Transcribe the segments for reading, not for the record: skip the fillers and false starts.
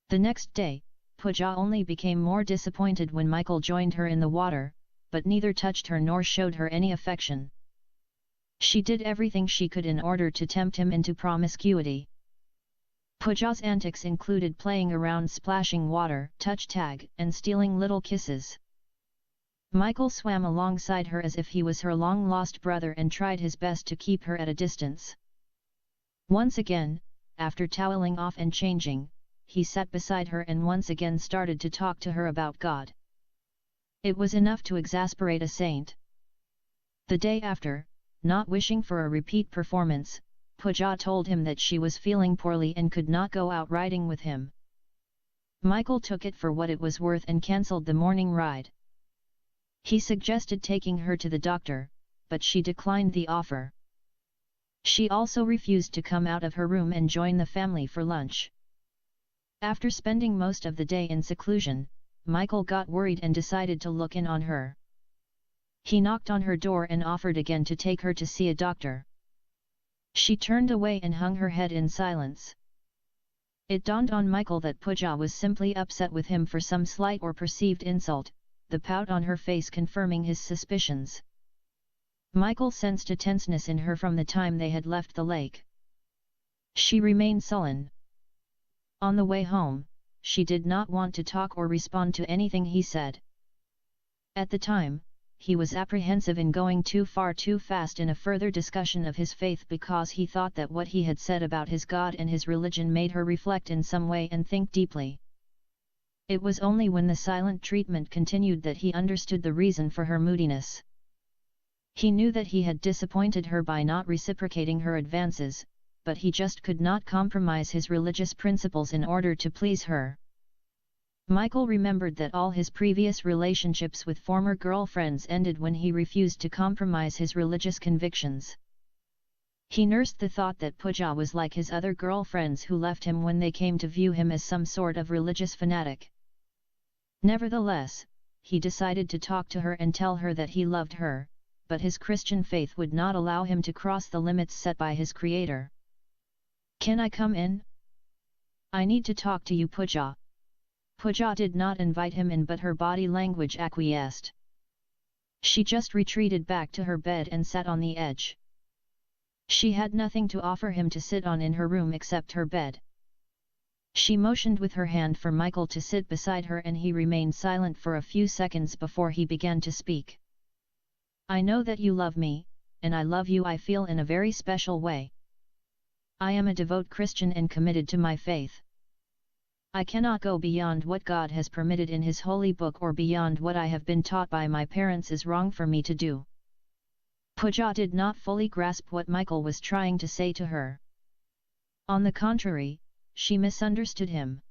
The next day, Pooja only became more disappointed when Michael joined her in the water, but neither touched her nor showed her any affection. She did everything she could in order to tempt him into promiscuity. Pooja's antics included playing around, splashing water, touch tag, and stealing little kisses. Michael swam alongside her as if he was her long-lost brother and tried his best to keep her at a distance. Once again, after toweling off and changing, he sat beside her and once again started to talk to her about God. It was enough to exasperate a saint. The day after, not wishing for a repeat performance, Pooja told him that she was feeling poorly and could not go out riding with him. Michael took it for what it was worth and cancelled the morning ride. He suggested taking her to the doctor, but she declined the offer. She also refused to come out of her room and join the family for lunch. After spending most of the day in seclusion, Michael got worried and decided to look in on her. He knocked on her door and offered again to take her to see a doctor. She turned away and hung her head in silence. It dawned on Michael that Pooja was simply upset with him for some slight or perceived insult, the pout on her face confirming his suspicions. Michael sensed a tenseness in her from the time they had left the lake. She remained sullen. On the way home, she did not want to talk or respond to anything he said. At the time, he was apprehensive in going too far too fast in a further discussion of his faith because he thought that what he had said about his God and his religion made her reflect in some way and think deeply. It was only when the silent treatment continued that he understood the reason for her moodiness. He knew that he had disappointed her by not reciprocating her advances, but he just could not compromise his religious principles in order to please her. Michael remembered that all his previous relationships with former girlfriends ended when he refused to compromise his religious convictions. He nursed the thought that Pooja was like his other girlfriends who left him when they came to view him as some sort of religious fanatic. Nevertheless, he decided to talk to her and tell her that he loved her, but his Christian faith would not allow him to cross the limits set by his Creator. "Can I come in? I need to talk to you, Pooja." Pooja did not invite him in, but her body language acquiesced. She just retreated back to her bed and sat on the edge. She had nothing to offer him to sit on in her room except her bed. She motioned with her hand for Michael to sit beside her and he remained silent for a few seconds before he began to speak. "I know that you love me, and I love you, I feel, in a very special way. I am a devout Christian and committed to my faith. I cannot go beyond what God has permitted in His holy book or beyond what I have been taught by my parents is wrong for me to do." Pooja did not fully grasp what Michael was trying to say to her. On the contrary, she misunderstood him.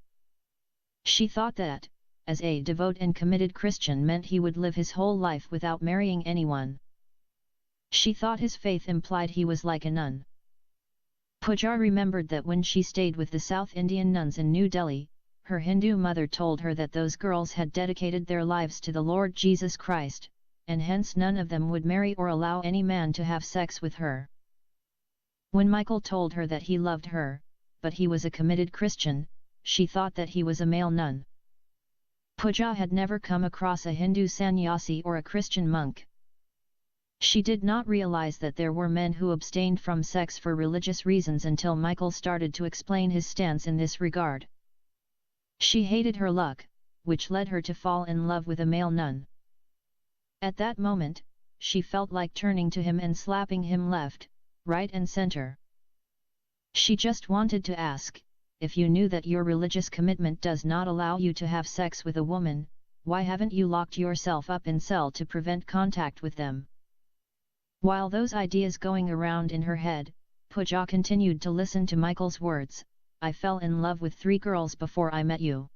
She thought that, as a devout and committed Christian meant he would live his whole life without marrying anyone. She thought his faith implied he was like a nun. Pooja remembered that when she stayed with the South Indian nuns in New Delhi, her Hindu mother told her that those girls had dedicated their lives to the Lord Jesus Christ, and hence none of them would marry or allow any man to have sex with her. When Michael told her that he loved her, but he was a committed Christian, she thought that he was a male nun. Pooja had never come across a Hindu sannyasi or a Christian monk. She did not realize that there were men who abstained from sex for religious reasons until Michael started to explain his stance in this regard. She hated her luck, which led her to fall in love with a male nun. At that moment, she felt like turning to him and slapping him left, right and center. She just wanted to ask, if you knew that your religious commitment does not allow you to have sex with a woman, why haven't you locked yourself up in cell to prevent contact with them? While those ideas going around in her head, Pooja continued to listen to Michael's words. "I fell in love with 3 girls before I met you.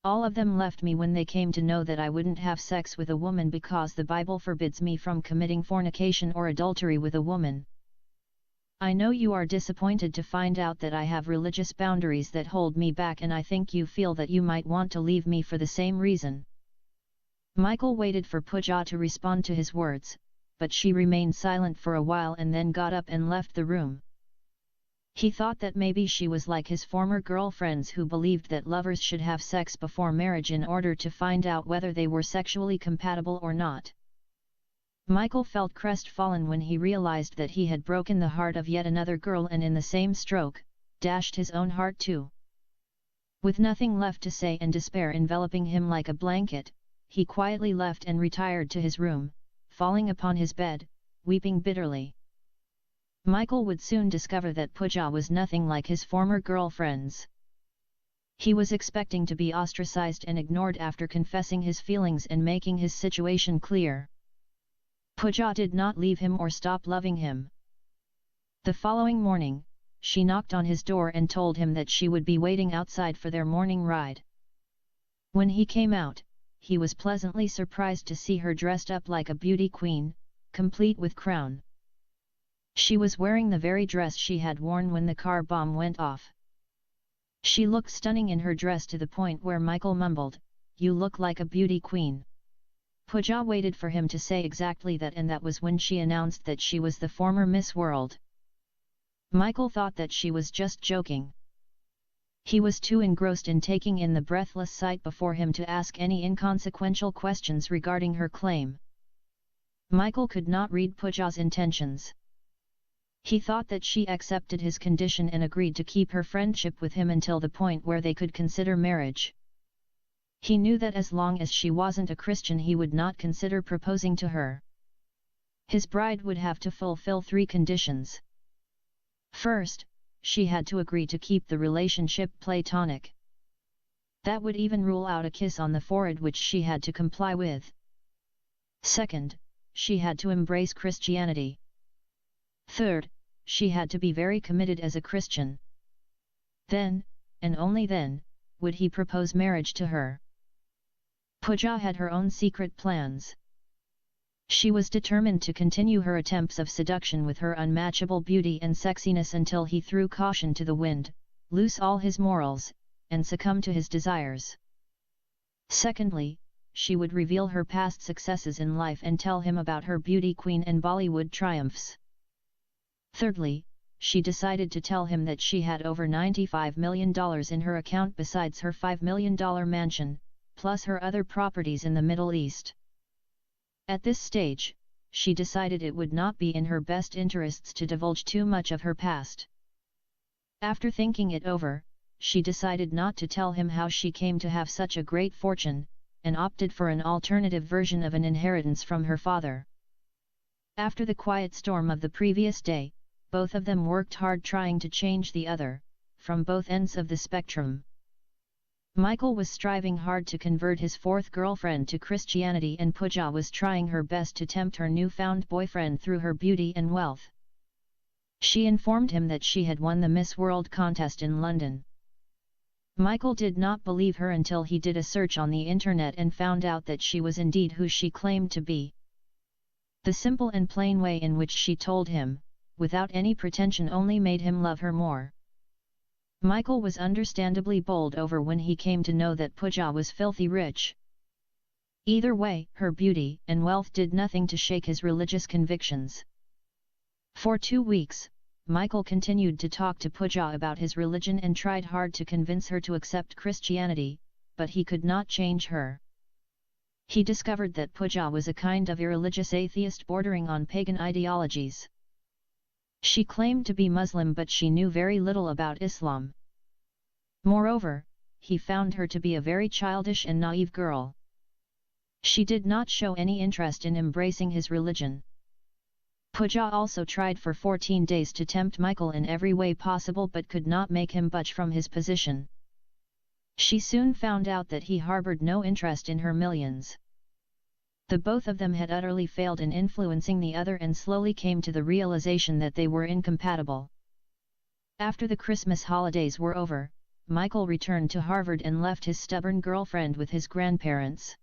All of them left me when they came to know that I wouldn't have sex with a woman because the Bible forbids me from committing fornication or adultery with a woman. I know you are disappointed to find out that I have religious boundaries that hold me back, and I think you feel that you might want to leave me for the same reason." Michael waited for Pooja to respond to his words, but she remained silent for a while and then got up and left the room. He thought that maybe she was like his former girlfriends who believed that lovers should have sex before marriage in order to find out whether they were sexually compatible or not. Michael felt crestfallen when he realized that he had broken the heart of yet another girl and in the same stroke, dashed his own heart too. With nothing left to say and despair enveloping him like a blanket, he quietly left and retired to his room, falling upon his bed, weeping bitterly. Michael would soon discover that Pooja was nothing like his former girlfriends. He was expecting to be ostracized and ignored after confessing his feelings and making his situation clear. Pooja did not leave him or stop loving him. The following morning, she knocked on his door and told him that she would be waiting outside for their morning ride. When he came out, he was pleasantly surprised to see her dressed up like a beauty queen, complete with crown. She was wearing the very dress she had worn when the car bomb went off. She looked stunning in her dress to the point where Michael mumbled, "You look like a beauty queen." Pooja waited for him to say exactly that, and that was when she announced that she was the former Miss World. Michael thought that she was just joking. He was too engrossed in taking in the breathless sight before him to ask any inconsequential questions regarding her claim. Michael could not read Pooja's intentions. He thought that she accepted his condition and agreed to keep her friendship with him until the point where they could consider marriage. He knew that as long as she wasn't a Christian he would not consider proposing to her. His bride would have to fulfill 3 conditions. First, she had to agree to keep the relationship platonic. That would even rule out a kiss on the forehead, which she had to comply with. Second, she had to embrace Christianity. Third, she had to be very committed as a Christian. Then, and only then, would he propose marriage to her. Pooja had her own secret plans. She was determined to continue her attempts of seduction with her unmatchable beauty and sexiness until he threw caution to the wind, lose all his morals, and succumb to his desires. Secondly, she would reveal her past successes in life and tell him about her beauty queen and Bollywood triumphs. Thirdly, she decided to tell him that she had over $95 million in her account besides her $5 million mansion, plus her other properties in the Middle East. At this stage, she decided it would not be in her best interests to divulge too much of her past. After thinking it over, she decided not to tell him how she came to have such a great fortune, and opted for an alternative version of an inheritance from her father. After the quiet storm of the previous day, both of them worked hard trying to change the other, from both ends of the spectrum. Michael was striving hard to convert his 4th girlfriend to Christianity, and Pooja was trying her best to tempt her newfound boyfriend through her beauty and wealth. She informed him that she had won the Miss World contest in London. Michael did not believe her until he did a search on the internet and found out that she was indeed who she claimed to be. The simple and plain way in which she told him, without any pretension, only made him love her more. Michael was understandably bowled over when he came to know that Pooja was filthy rich. Either way, her beauty and wealth did nothing to shake his religious convictions. For 2 weeks, Michael continued to talk to Pooja about his religion and tried hard to convince her to accept Christianity, but he could not change her. He discovered that Pooja was a kind of irreligious atheist bordering on pagan ideologies. She claimed to be Muslim, but she knew very little about Islam. Moreover, he found her to be a very childish and naive girl. She did not show any interest in embracing his religion. Pooja also tried for 14 days to tempt Michael in every way possible but could not make him budge from his position. She soon found out that he harbored no interest in her millions. The both of them had utterly failed in influencing the other and slowly came to the realization that they were incompatible. After the Christmas holidays were over, Michael returned to Harvard and left his stubborn girlfriend with his grandparents.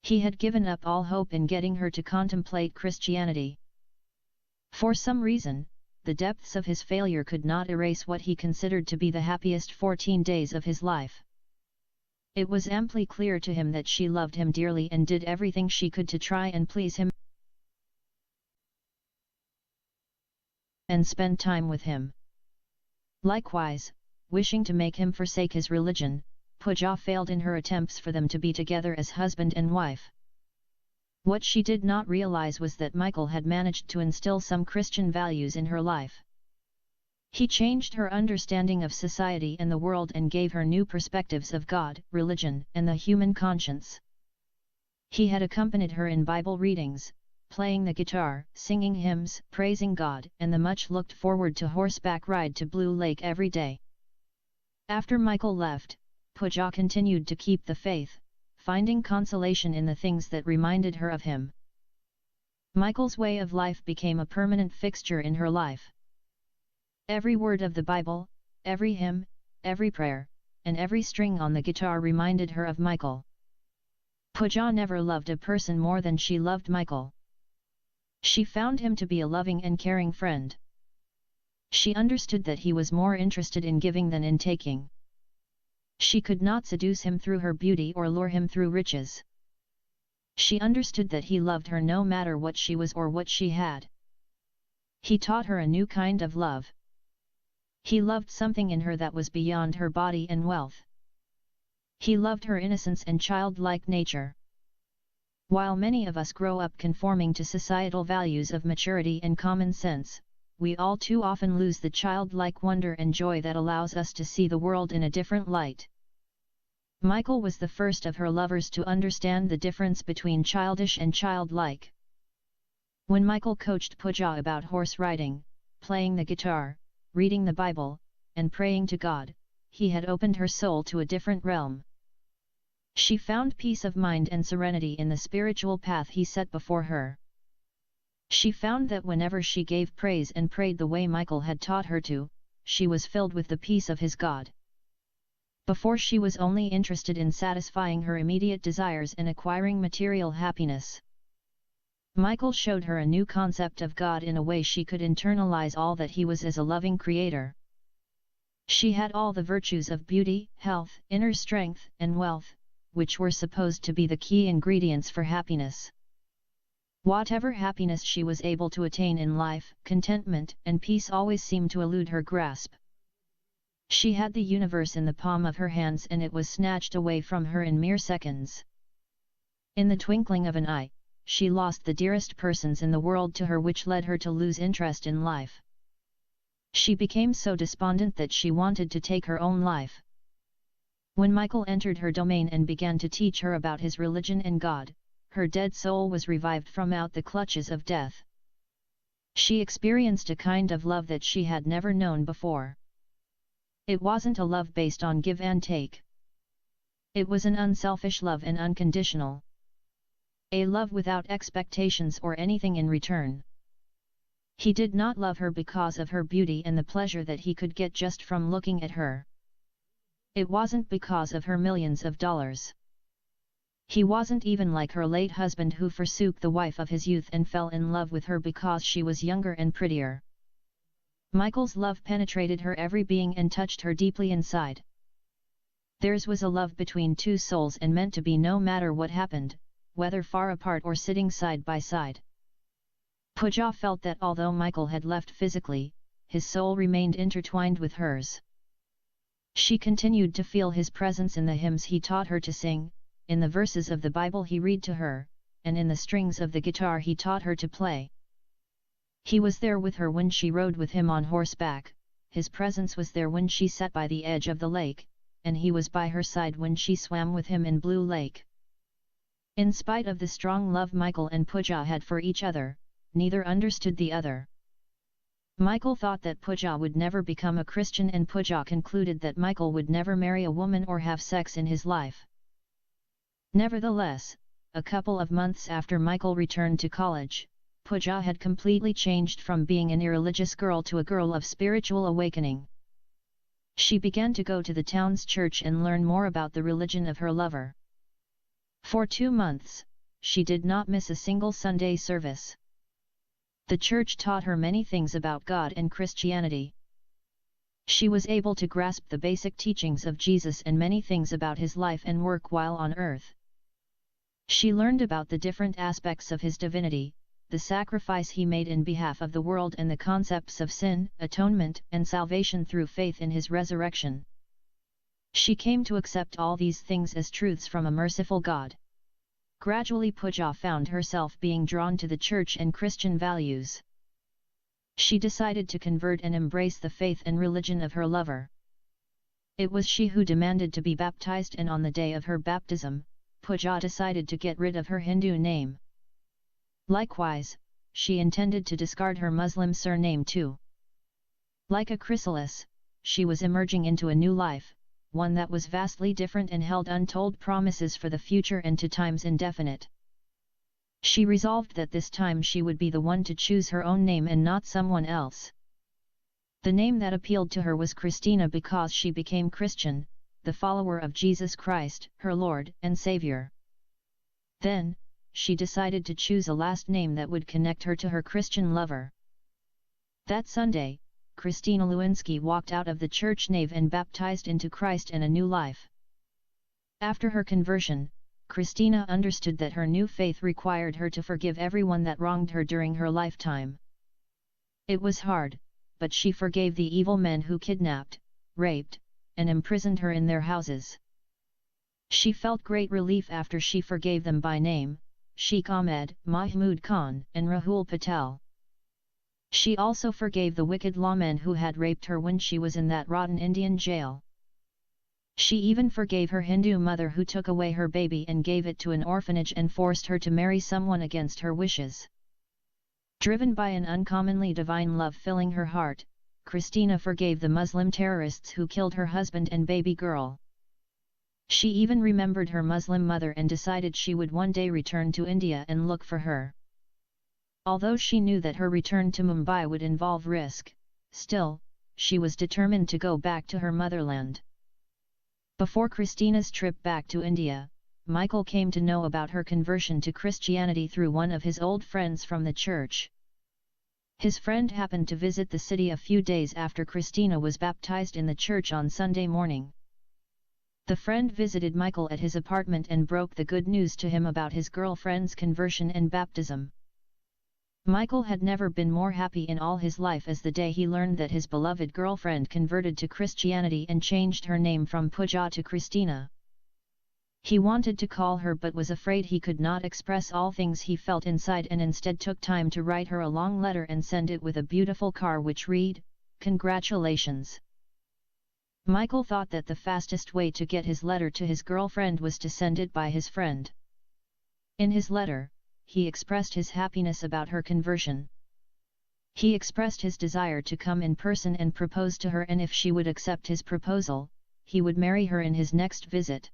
He had given up all hope in getting her to contemplate Christianity. For some reason, the depths of his failure could not erase what he considered to be the happiest 14 days of his life. It was amply clear to him that she loved him dearly and did everything she could to try and please him and spend time with him. Likewise, wishing to make him forsake his religion, Pooja failed in her attempts for them to be together as husband and wife. What she did not realize was that Michael had managed to instill some Christian values in her life. He changed her understanding of society and the world and gave her new perspectives of God, religion, and the human conscience. He had accompanied her in Bible readings, playing the guitar, singing hymns, praising God, and the much-looked-forward to horseback ride to Blue Lake every day. After Michael left, Pooja continued to keep the faith, finding consolation in the things that reminded her of him. Michael's way of life became a permanent fixture in her life. Every word of the Bible, every hymn, every prayer, and every string on the guitar reminded her of Michael. Pooja never loved a person more than she loved Michael. She found him to be a loving and caring friend. She understood that he was more interested in giving than in taking. She could not seduce him through her beauty or lure him through riches. She understood that he loved her no matter what she was or what she had. He taught her a new kind of love. He loved something in her that was beyond her body and wealth. He loved her innocence and childlike nature. While many of us grow up conforming to societal values of maturity and common sense, we all too often lose the childlike wonder and joy that allows us to see the world in a different light. Michael was the first of her lovers to understand the difference between childish and childlike. When Michael coached Pooja about horse riding, playing the guitar, reading the Bible, and praying to God, he had opened her soul to a different realm. She found peace of mind and serenity in the spiritual path he set before her. She found that whenever she gave praise and prayed the way Michael had taught her to, she was filled with the peace of his God. Before she was only interested in satisfying her immediate desires and acquiring material happiness. Michael showed her a new concept of God in a way she could internalize all that he was as a loving creator. She had all the virtues of beauty, health, inner strength, and wealth, which were supposed to be the key ingredients for happiness. Whatever happiness she was able to attain in life, contentment and peace always seemed to elude her grasp. She had the universe in the palm of her hands and it was snatched away from her in mere seconds. In the twinkling of an eye, she lost the dearest persons in the world to her, which led her to lose interest in life. She became so despondent that she wanted to take her own life. When Michael entered her domain and began to teach her about his religion and God, her dead soul was revived from out the clutches of death. She experienced a kind of love that she had never known before. It wasn't a love based on give and take. It was an unselfish love and unconditional. A love without expectations or anything in return. He did not love her because of her beauty and the pleasure that he could get just from looking at her. It wasn't because of her millions of dollars. He wasn't even like her late husband who forsook the wife of his youth and fell in love with her because she was younger and prettier. Michael's love penetrated her every being and touched her deeply inside. Theirs was a love between two souls and meant to be no matter what happened, whether far apart or sitting side by side. Pooja felt that although Michael had left physically, his soul remained intertwined with hers. She continued to feel his presence in the hymns he taught her to sing, in the verses of the Bible he read to her, and in the strings of the guitar he taught her to play. He was there with her when she rode with him on horseback, his presence was there when she sat by the edge of the lake, and he was by her side when she swam with him in Blue Lake. In spite of the strong love Michael and Pooja had for each other, neither understood the other. Michael thought that Pooja would never become a Christian and Pooja concluded that Michael would never marry a woman or have sex in his life. Nevertheless, a couple of months after Michael returned to college, Pooja had completely changed from being an irreligious girl to a girl of spiritual awakening. She began to go to the town's church and learn more about the religion of her lover. For 2 months, she did not miss a single Sunday service. The church taught her many things about God and Christianity. She was able to grasp the basic teachings of Jesus and many things about his life and work while on earth. She learned about the different aspects of his divinity, the sacrifice he made in behalf of the world and the concepts of sin, atonement, and salvation through faith in his resurrection. She came to accept all these things as truths from a merciful God. Gradually Pooja found herself being drawn to the church and Christian values. She decided to convert and embrace the faith and religion of her lover. It was she who demanded to be baptized, and on the day of her baptism, Pooja decided to get rid of her Hindu name. Likewise, she intended to discard her Muslim surname too. Like a chrysalis, she was emerging into a new life, one that was vastly different and held untold promises for the future and to times indefinite. She resolved that this time she would be the one to choose her own name and not someone else. The name that appealed to her was Christina because she became Christian, the follower of Jesus Christ, her Lord and Savior. Then, she decided to choose a last name that would connect her to her Christian lover. That Sunday, Christina Lewinsky walked out of the church nave and baptized into Christ and a new life. After her conversion, Christina understood that her new faith required her to forgive everyone that wronged her during her lifetime. It was hard, but she forgave the evil men who kidnapped, raped, and imprisoned her in their houses. She felt great relief after she forgave them by name: Sheikh Ahmed, Mahmood Khan, and Rahul Patel. She also forgave the wicked lawmen who had raped her when she was in that rotten Indian jail. She even forgave her Hindu mother who took away her baby and gave it to an orphanage and forced her to marry someone against her wishes. Driven by an uncommonly divine love filling her heart, Christina forgave the Muslim terrorists who killed her husband and baby girl. She even remembered her Muslim mother and decided she would one day return to India and look for her. Although she knew that her return to Mumbai would involve risk, still, she was determined to go back to her motherland. Before Christina's trip back to India, Michael came to know about her conversion to Christianity through one of his old friends from the church. His friend happened to visit the city a few days after Christina was baptized in the church on Sunday morning. The friend visited Michael at his apartment and broke the good news to him about his girlfriend's conversion and baptism. Michael had never been more happy in all his life as the day he learned that his beloved girlfriend converted to Christianity and changed her name from Pooja to Christina. He wanted to call her but was afraid he could not express all things he felt inside, and instead took time to write her a long letter and send it with a beautiful card which read, "Congratulations." Michael thought that the fastest way to get his letter to his girlfriend was to send it by his friend. In his letter, he expressed his happiness about her conversion. He expressed his desire to come in person and propose to her, and if she would accept his proposal, he would marry her in his next visit.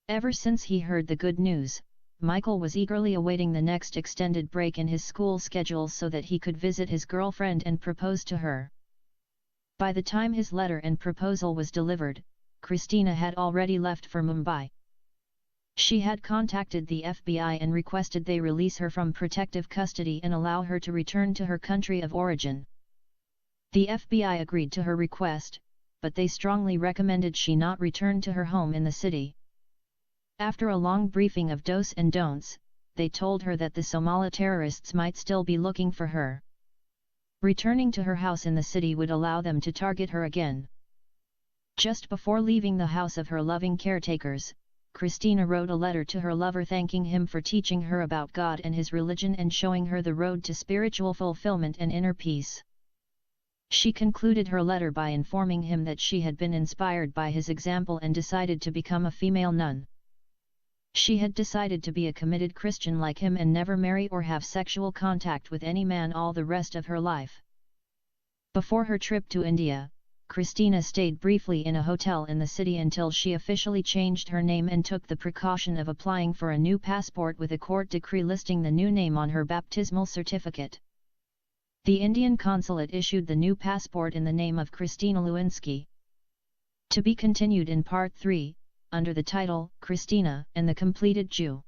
Ever since he heard the good news, Michael was eagerly awaiting the next extended break in his school schedule so that he could visit his girlfriend and propose to her. By the time his letter and proposal was delivered, Christina had already left for Mumbai. She had contacted the FBI and requested they release her from protective custody and allow her to return to her country of origin. The FBI agreed to her request, but they strongly recommended she not return to her home in the city. After a long briefing of do's and don'ts, they told her that the Somali terrorists might still be looking for her. Returning to her house in the city would allow them to target her again. Just before leaving the house of her loving caretakers, Christina wrote a letter to her lover thanking him for teaching her about God and his religion and showing her the road to spiritual fulfillment and inner peace. She concluded her letter by informing him that she had been inspired by his example and decided to become a female nun. She had decided to be a committed Christian like him and never marry or have sexual contact with any man all the rest of her life. Before her trip to India, Christina stayed briefly in a hotel in the city until she officially changed her name and took the precaution of applying for a new passport with a court decree listing the new name on her baptismal certificate. The Indian consulate issued the new passport in the name of Christina Lewinsky. To be continued in Part 3, under the title, Christina and the Completed Jew.